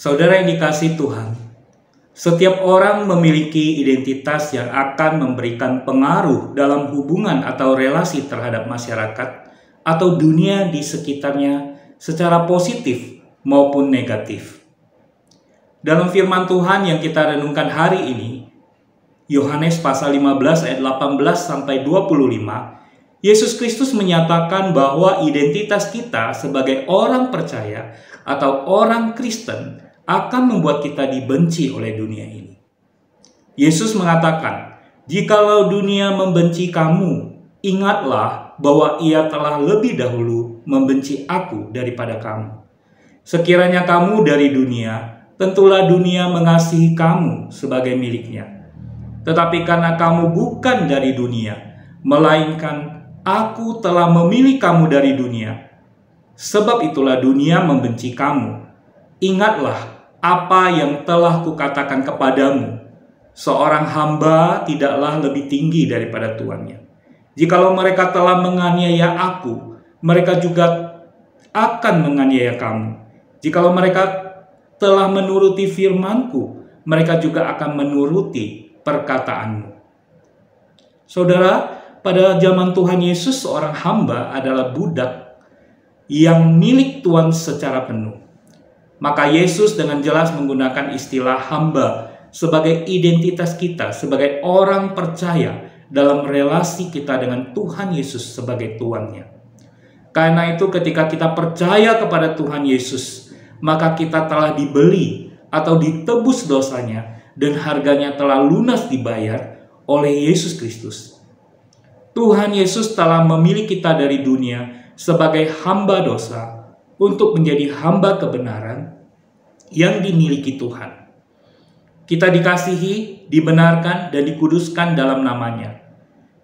Saudara yang dikasihi Tuhan, setiap orang memiliki identitas yang akan memberikan pengaruh dalam hubungan atau relasi terhadap masyarakat atau dunia di sekitarnya secara positif maupun negatif. Dalam firman Tuhan yang kita renungkan hari ini, Yohanes pasal 15 ayat 18 sampai 25, Yesus Kristus menyatakan bahwa identitas kita sebagai orang percaya atau orang Kristen akan membuat kita dibenci oleh dunia ini. Yesus mengatakan, "Jikalau dunia membenci kamu, ingatlah bahwa ia telah lebih dahulu membenci aku daripada kamu. Sekiranya kamu dari dunia, tentulah dunia mengasihi kamu sebagai miliknya. Tetapi karena kamu bukan dari dunia, melainkan aku telah memilih kamu dari dunia, sebab itulah dunia membenci kamu. Ingatlah apa yang telah kukatakan kepadamu, seorang hamba tidaklah lebih tinggi daripada tuannya. Jikalau mereka telah menganiaya aku, mereka juga akan menganiaya kamu. Jikalau mereka telah menuruti firman-Ku, mereka juga akan menuruti perkataanmu." Saudara, pada zaman Tuhan Yesus, seorang hamba adalah budak yang milik Tuhan secara penuh. Maka Yesus dengan jelas menggunakan istilah hamba sebagai identitas kita, sebagai orang percaya dalam relasi kita dengan Tuhan Yesus sebagai Tuannya. Karena itu ketika kita percaya kepada Tuhan Yesus, maka kita telah dibeli atau ditebus dosanya dan harganya telah lunas dibayar oleh Yesus Kristus. Tuhan Yesus telah memilih kita dari dunia sebagai hamba dosa untuk menjadi hamba kebenaran yang dimiliki Tuhan. Kita dikasihi, dibenarkan, dan dikuduskan dalam namanya.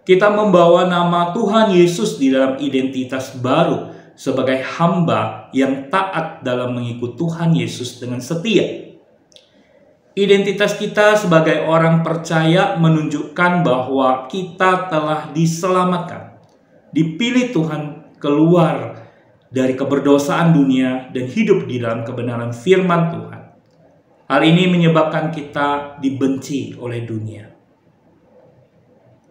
Kita membawa nama Tuhan Yesus di dalam identitas baru sebagai hamba yang taat dalam mengikut Tuhan Yesus dengan setia. Identitas kita sebagai orang percaya menunjukkan bahwa kita telah diselamatkan, dipilih Tuhan keluar dari keberdosaan dunia dan hidup di dalam kebenaran firman Tuhan. Hal ini menyebabkan kita dibenci oleh dunia.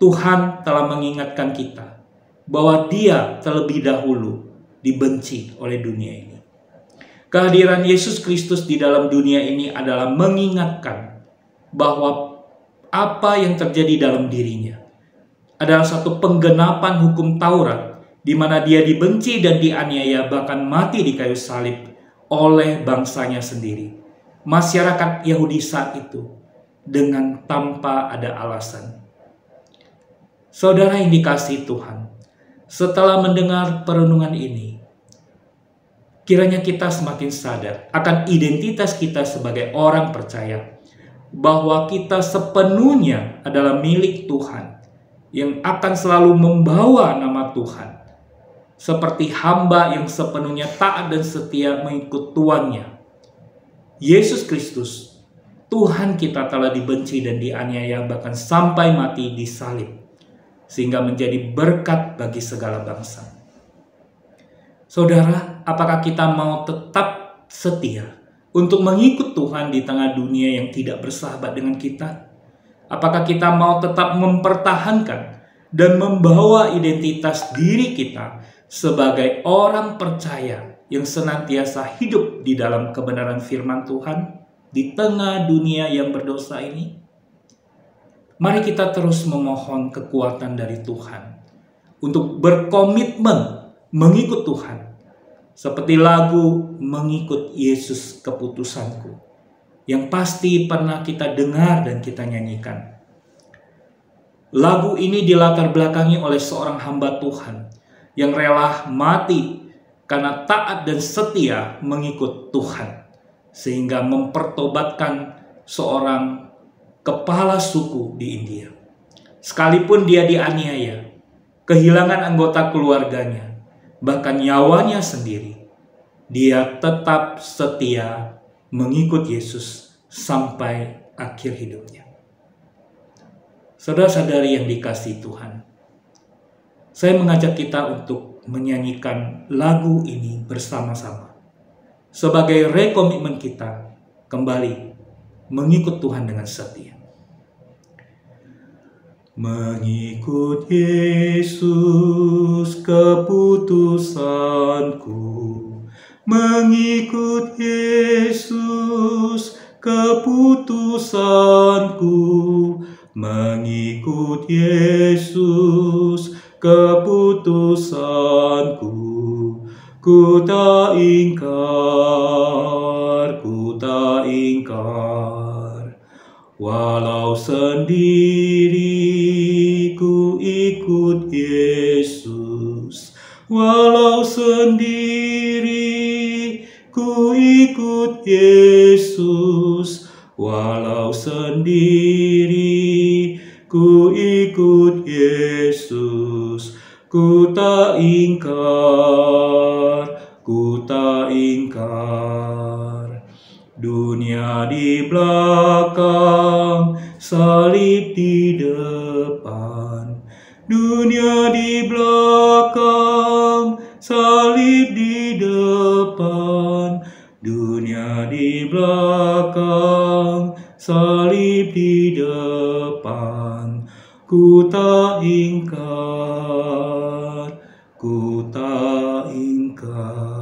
Tuhan telah mengingatkan kita bahwa Dia terlebih dahulu dibenci oleh dunia ini. Kehadiran Yesus Kristus di dalam dunia ini adalah mengingatkan bahwa apa yang terjadi dalam dirinya adalah satu penggenapan hukum Taurat, di mana Dia dibenci dan dianiaya bahkan mati di kayu salib oleh bangsanya sendiri, masyarakat Yahudi saat itu, dengan tanpa ada alasan. Saudara yang dikasihi Tuhan, setelah mendengar perenungan ini, kiranya kita semakin sadar akan identitas kita sebagai orang percaya, bahwa kita sepenuhnya adalah milik Tuhan, yang akan selalu membawa nama Tuhan, seperti hamba yang sepenuhnya taat dan setia mengikut tuannya. Yesus Kristus, Tuhan kita, telah dibenci dan dianiaya bahkan sampai mati di salib, sehingga menjadi berkat bagi segala bangsa. Saudara, apakah kita mau tetap setia untuk mengikut Tuhan di tengah dunia yang tidak bersahabat dengan kita? Apakah kita mau tetap mempertahankan dan membawa identitas diri kita sebagai orang percaya yang senantiasa hidup di dalam kebenaran firman Tuhan di tengah dunia yang berdosa ini? Mari kita terus memohon kekuatan dari Tuhan untuk berkomitmen mengikut Tuhan, seperti lagu "Mengikut Yesus Keputusanku" yang pasti pernah kita dengar dan kita nyanyikan. Lagu ini dilatar belakangi oleh seorang hamba Tuhan yang rela mati karena taat dan setia mengikut Tuhan, sehingga mempertobatkan seorang kepala suku di India. Sekalipun dia dianiaya, kehilangan anggota keluarganya, bahkan nyawanya sendiri, dia tetap setia mengikut Yesus sampai akhir hidupnya. Saudara-saudari yang dikasihi Tuhan, saya mengajak kita untuk menyanyikan lagu ini bersama-sama sebagai rekomitmen kita kembali mengikut Tuhan dengan setia. Mengikut Yesus keputusanku, mengikut Yesus keputusanku, mengikut Yesus keputusanku. Ku tak ingkar, walau sendiri ku ikut Yesus, walau sendiri ku ikut Yesus, walau sendiri ku ikut Yesus. Ku tak ingkar, dunia di belakang, salib di depan. Dunia di belakang, salib di depan. Dunia di belakang, salib di depan. Ku tak ingkar, ku tak ingkar.